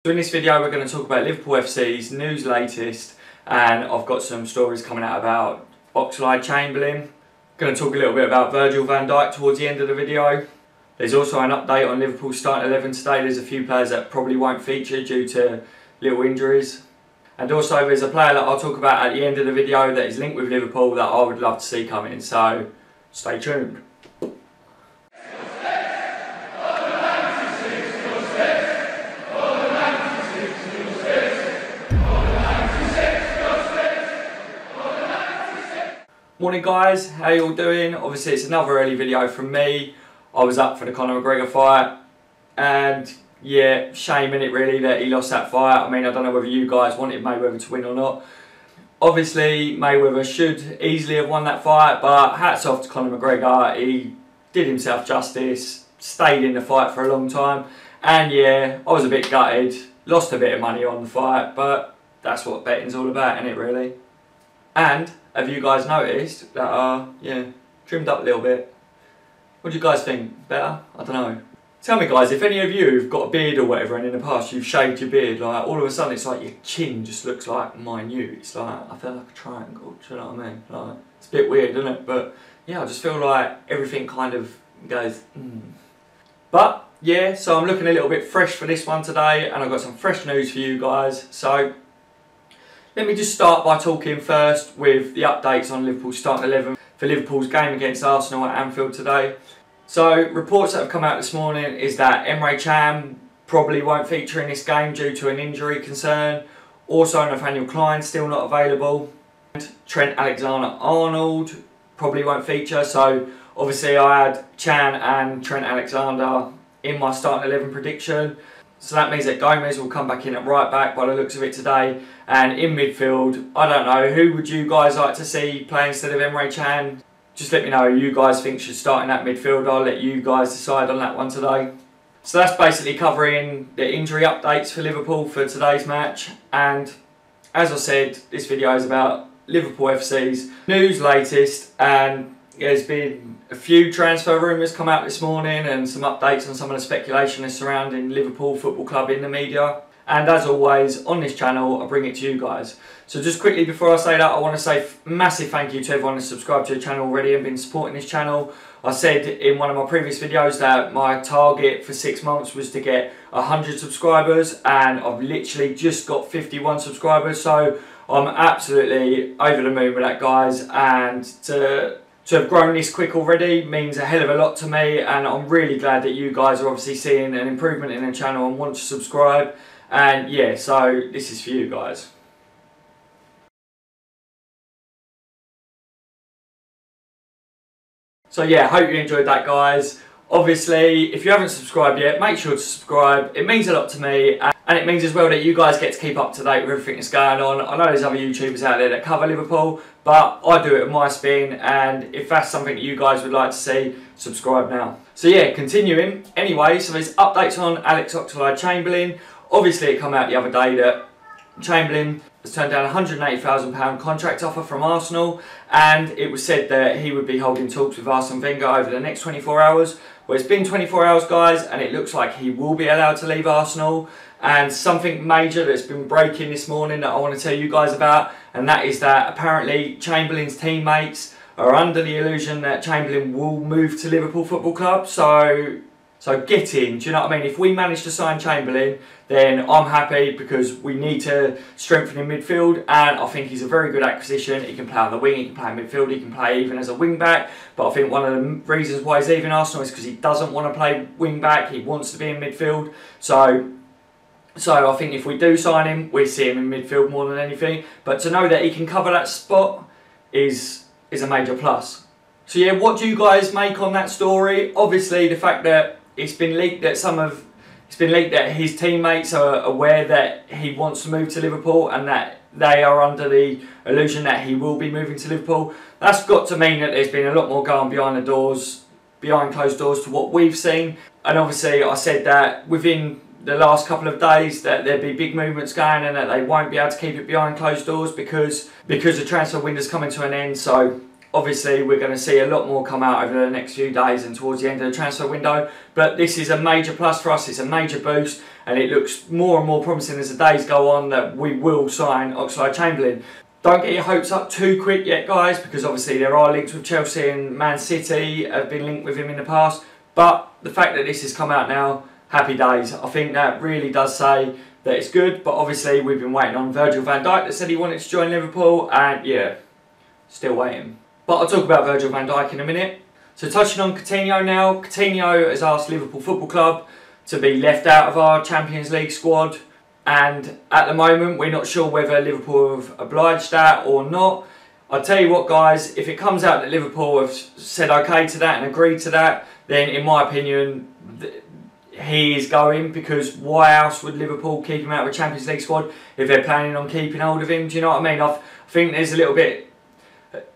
So in this video we're going to talk about Liverpool FC's news latest, and I've got some stories coming out about Chamberlain. Going to talk a little bit about Virgil van Dijk towards the end of the video. There's also an update on Liverpool's starting 11 today. There's a few players that probably won't feature due to little injuries. And also there's a player that I'll talk about at the end of the video that is linked with Liverpool that I would love to see come in, so stay tuned. Morning guys, how you all doing? Obviously it's another early video from me. I was up for the Conor McGregor fight, and yeah, shame in it really that he lost that fight. I mean, I don't know whether you guys wanted Mayweather to win or not. Obviously Mayweather should easily have won that fight, but hats off to Conor McGregor. He did himself justice, stayed in the fight for a long time, and yeah, I was a bit gutted, lost a bit of money on the fight, but that's what betting's all about, isn't it really? And have you guys noticed that yeah, trimmed up a little bit? What do you guys think? Better? I don't know. Tell me guys, if any of you have got a beard or whatever and in the past you've shaved your beard, like all of a sudden it's like your chin just looks like minute. It's like, I feel like a triangle, do you know what I mean? Like, it's a bit weird, isn't it? But yeah, I just feel like everything kind of goes, But yeah, so I'm looking a little bit fresh for this one today, and I've got some fresh news for you guys. So let me just start by talking first with the updates on Liverpool's starting 11 for Liverpool's game against Arsenal at Anfield today. So reports that have come out this morning is that Emre Can probably won't feature in this game due to an injury concern. Also Nathaniel Klein still not available. Trent Alexander-Arnold probably won't feature. So obviously I had Can and Trent Alexander in my starting 11 prediction. So that means that Gomez will come back in at right back by the looks of it today. And in midfield, I don't know, who would you guys like to see play instead of Emre Can? Just let me know who you guys think should start in that midfield. I'll let you guys decide on that one today. So that's basically covering the injury updates for Liverpool for today's match. And as I said, this video is about Liverpool FC's news latest, and there's been a few transfer rumours come out this morning and some updates on some of the speculation that's surrounding Liverpool Football Club in the media. And as always, on this channel, I bring it to you guys. So just quickly before I say that, I want to say massive thank you to everyone who's subscribed to the channel already and been supporting this channel. I said in one of my previous videos that my target for 6 months was to get 100 subscribers, and I've literally just got 51 subscribers. So I'm absolutely over the moon with that, guys, and to have grown this quick already means a hell of a lot to me, and I'm really glad that you guys are obviously seeing an improvement in the channel and want to subscribe. And yeah, so this is for you guys. So yeah, hope you enjoyed that, guys. Obviously, if you haven't subscribed yet, make sure to subscribe. It means a lot to me, and it means as well that you guys get to keep up to date with everything that's going on. I know there's other YouTubers out there that cover Liverpool, but I do it with my spin, and if that's something that you guys would like to see, subscribe now. So yeah, continuing. Anyway, so there's updates on Chamberlain. Obviously, it came out the other day that Chamberlain has turned down a £180,000 contract offer from Arsenal, and it was said that he would be holding talks with Arsene Wenger over the next 24 hours. Well, it's been 24 hours, guys, and it looks like he will be allowed to leave Arsenal. And something major that's been breaking this morning that I want to tell you guys about, and that is that apparently Chamberlain's teammates are under the illusion that Chamberlain will move to Liverpool Football Club. So get in, do you know what I mean? If we manage to sign Chamberlain, then I'm happy, because we need to strengthen in midfield, and I think he's a very good acquisition. He can play on the wing, he can play in midfield, he can play even as a wing back. But I think one of the reasons why he's leaving Arsenal is because he doesn't want to play wing back, he wants to be in midfield. So I think if we do sign him, we see him in midfield more than anything. But to know that he can cover that spot is a major plus. So yeah, what do you guys make on that story? Obviously, the fact that it's been leaked that his teammates are aware that he wants to move to Liverpool, and that they are under the illusion that he will be moving to Liverpool. That's got to mean that there's been a lot more going behind the doors, behind closed doors, to what we've seen. And obviously, I said that within the last couple of days that there'd be big movements going, and that they won't be able to keep it behind closed doors because the transfer window's coming to an end. So obviously we're going to see a lot more come out over the next few days and towards the end of the transfer window, but this is a major plus for us. It's a major boost, and it looks more and more promising as the days go on that we will sign Oxlade-Chamberlain. Don't get your hopes up too quick yet, guys, because obviously there are links with Chelsea and Man City have been linked with him in the past, but the fact that this has come out now, happy days. I think that really does say that it's good, but obviously we've been waiting on Virgil van Dijk that said he wanted to join Liverpool, and yeah, still waiting. But I'll talk about Virgil van Dijk in a minute. So touching on Coutinho now, Coutinho has asked Liverpool Football Club to be left out of our Champions League squad, and at the moment we're not sure whether Liverpool have obliged that or not. I'll tell you what, guys, if it comes out that Liverpool have said okay to that and agreed to that, then in my opinion he is going, because why else would Liverpool keep him out of a Champions League squad if they're planning on keeping hold of him? Do you know what I mean? I think there's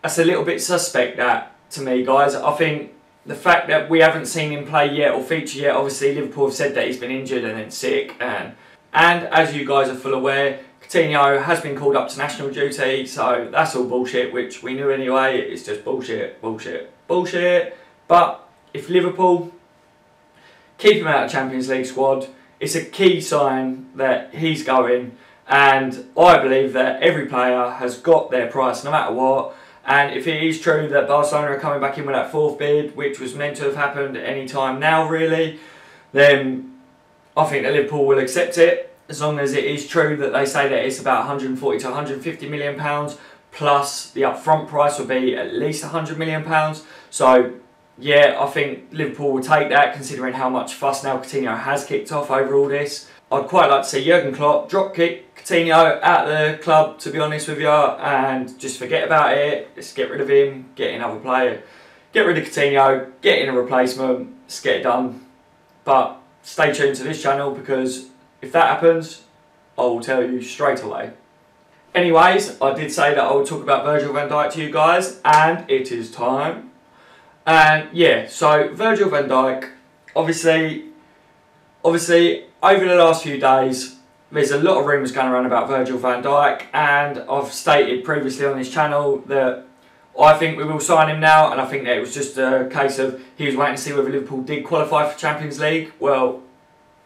that's a little bit suspect, that, to me, guys. I think the fact that we haven't seen him play yet or feature yet, obviously Liverpool have said that he's been injured and then sick, and as you guys are full aware, Coutinho has been called up to national duty, so that's all bullshit, which we knew anyway. It's just bullshit, bullshit, bullshit. But if Liverpool keep him out of the Champions League squad, it's a key sign that he's going, and I believe that every player has got their price no matter what. And if it is true that Barcelona are coming back in with that fourth bid, which was meant to have happened any time now really, then I think that Liverpool will accept it, as long as it is true that they say that it's about 140 to 150 million pounds, plus the upfront price will be at least 100 million pounds. So yeah, I think Liverpool will take that, considering how much fuss now Coutinho has kicked off over all this. I'd quite like to see Jurgen Klopp drop kick Coutinho out of the club, to be honest with you, and just forget about it. Let's get rid of him, get another player, get rid of Coutinho, get in a replacement, let's get it done. But stay tuned to this channel, because if that happens, I will tell you straight away. Anyways, I did say that I would talk about Virgil van Dijk to you guys, and it is time. And yeah, so Virgil van Dijk, obviously over the last few days, there's a lot of rumours going around about Virgil van Dijk, and I've stated previously on this channel that I think we will sign him now, and I think that it was just a case of he was waiting to see whether Liverpool did qualify for Champions League. Well,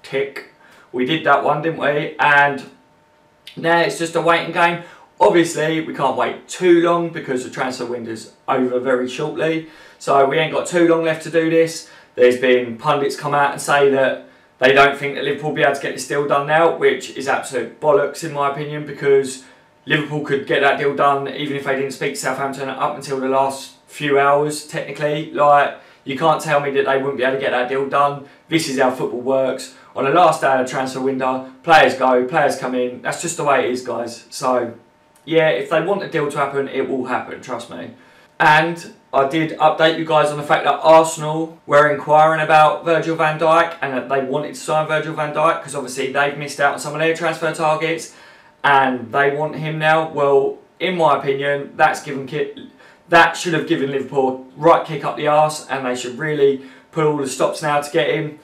tick, we did that one, didn't we? And now it's just a waiting game. Obviously, we can't wait too long because the transfer window's over very shortly. So we ain't got too long left to do this. There's been pundits come out and say that they don't think that Liverpool will be able to get this deal done now, which is absolute bollocks in my opinion, because Liverpool could get that deal done even if they didn't speak to Southampton up until the last few hours, technically. Like, you can't tell me that they wouldn't be able to get that deal done. This is how football works. On the last day of the transfer window, players go, players come in. That's just the way it is, guys. So yeah, if they want a deal to happen, it will happen, trust me. And I did update you guys on the fact that Arsenal were inquiring about Virgil van Dijk, and that they wanted to sign Virgil van Dijk because obviously they've missed out on some of their transfer targets and they want him now. Well, in my opinion, that should have given Liverpool right kick up the arse, and they should really put all the stops now to get him.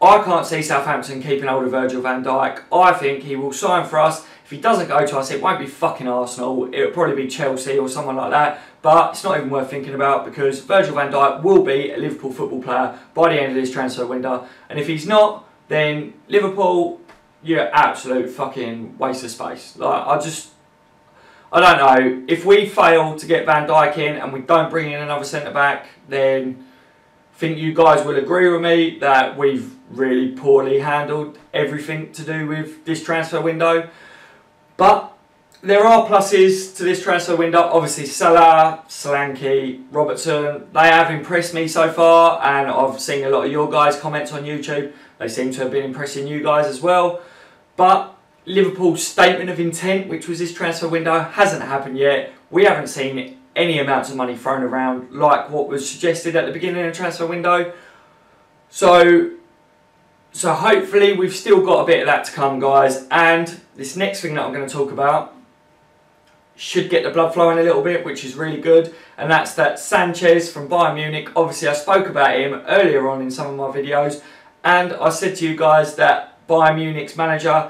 I can't see Southampton keeping hold of Virgil van Dijk. I think he will sign for us. If he doesn't go to us, it won't be fucking Arsenal. It'll probably be Chelsea or someone like that. But it's not even worth thinking about, because Virgil van Dijk will be a Liverpool football player by the end of this transfer window. And if he's not, then Liverpool, you're absolute fucking waste of space. Like, I don't know. If we fail to get Van Dijk in and we don't bring in another centre-back, then I think you guys will agree with me that we've really poorly handled everything to do with this transfer window. But there are pluses to this transfer window. Obviously Salah, Solanke, Robertson, they have impressed me so far, and I've seen a lot of your guys' comments on YouTube. They seem to have been impressing you guys as well. But Liverpool's statement of intent, which was this transfer window, hasn't happened yet. We haven't seen any amounts of money thrown around like what was suggested at the beginning of the transfer window. So hopefully we've still got a bit of that to come, guys. And this next thing that I'm going to talk about should get the blood flowing a little bit, which is really good. And that's that Sanchez from Bayern Munich. Obviously I spoke about him earlier on in some of my videos, and I said to you guys that Bayern Munich's manager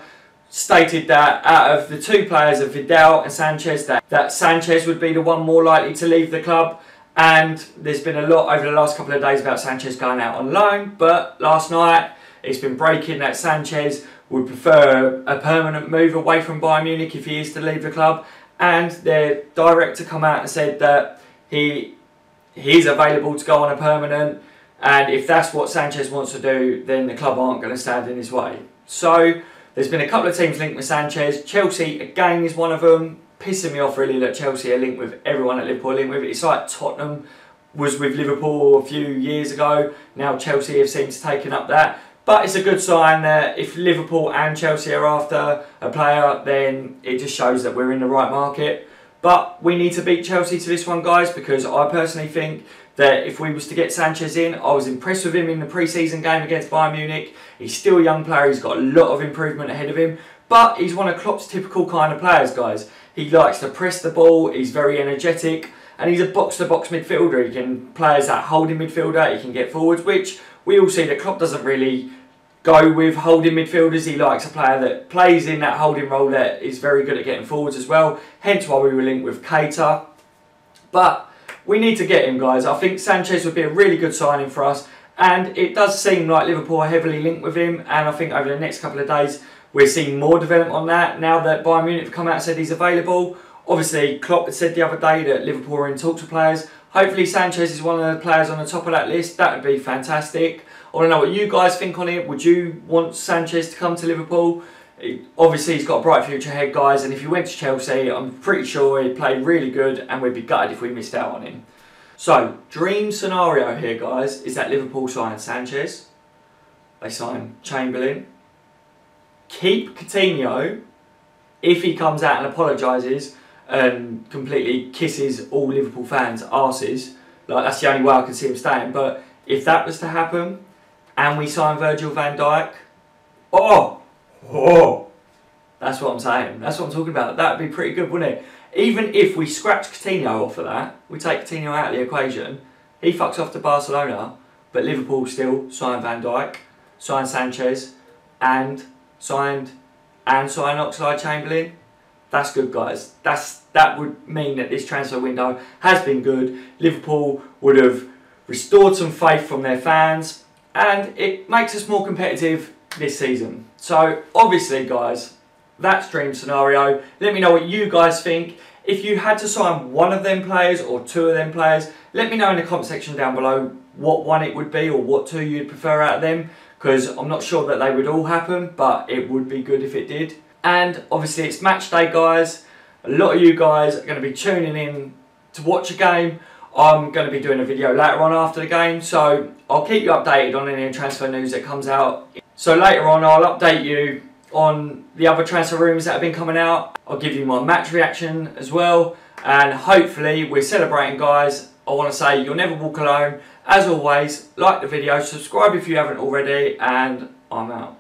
stated that out of the two players of Vidal and Sanchez, that Sanchez would be the one more likely to leave the club. And there's been a lot over the last couple of days about Sanchez going out on loan, but last night it's been breaking that Sanchez would prefer a permanent move away from Bayern Munich if he is to leave the club, and their director come out and said that he's available to go on a permanent, and if that's what Sanchez wants to do, then the club aren't going to stand in his way. So there's been a couple of teams linked with Sanchez. Chelsea again is one of them. Pissing me off really that Chelsea are linked with everyone at Liverpool. Linked with it. It's like Tottenham was with Liverpool a few years ago. Now Chelsea have seemed to taken up that. But it's a good sign that if Liverpool and Chelsea are after a player, then it just shows that we're in the right market. But we need to beat Chelsea to this one, guys, because I personally think that if we was to get Sanchez in, I was impressed with him in the pre-season game against Bayern Munich. He's still a young player, he's got a lot of improvement ahead of him, but he's one of Klopp's typical kind of players, guys. He likes to press the ball, he's very energetic, and he's a box-to-box midfielder. He can play as that holding midfielder, he can get forwards, which we all see that Klopp doesn't really go with holding midfielders. He likes a player that plays in that holding role that is very good at getting forwards as well, hence why we were linked with Keita. But we need to get him, guys. I think Sanchez would be a really good signing for us, and it does seem like Liverpool are heavily linked with him, and I think over the next couple of days we're seeing more development on that now that Bayern Munich have come out and said he's available. Obviously Klopp had said the other day that Liverpool are in talks with players. Hopefully Sanchez is one of the players on the top of that list. That would be fantastic. I want to know what you guys think on it. Would you want Sanchez to come to Liverpool? Obviously he's got a bright future ahead, guys, and if he went to Chelsea, I'm pretty sure he'd play really good and we'd be gutted if we missed out on him. So, dream scenario here, guys, is that Liverpool sign Sanchez, they sign Chamberlain, keep Coutinho if he comes out and apologises and completely kisses all Liverpool fans' arses. Like, that's the only way I can see him staying. But if that was to happen and we sign Virgil van Dijk, that's what I'm saying. That's what I'm talking about. That would be pretty good, wouldn't it? Even if we scratch Coutinho off of that, we take Coutinho out of the equation, he fucks off to Barcelona, but Liverpool still sign Van Dijk, sign Sanchez, and sign Oxlade-Chamberlain. That's good, guys. That would mean that this transfer window has been good. Liverpool would have restored some faith from their fans, and it makes us more competitive this season. So obviously, guys, that's dream scenario. Let me know what you guys think. If you had to sign one of them players or two of them players, let me know in the comment section down below what one it would be or what two you'd prefer out of them, because I'm not sure that they would all happen, but it would be good if it did. And obviously it's match day, guys. A lot of you guys are going to be tuning in to watch a game. I'm going to be doing a video later on after the game, so I'll keep you updated on any transfer news that comes out. So later on I'll update you on the other transfer rumours that have been coming out. I'll give you my match reaction as well, and hopefully we're celebrating, guys. I want to say you'll never walk alone. As always, like the video, subscribe if you haven't already, and I'm out.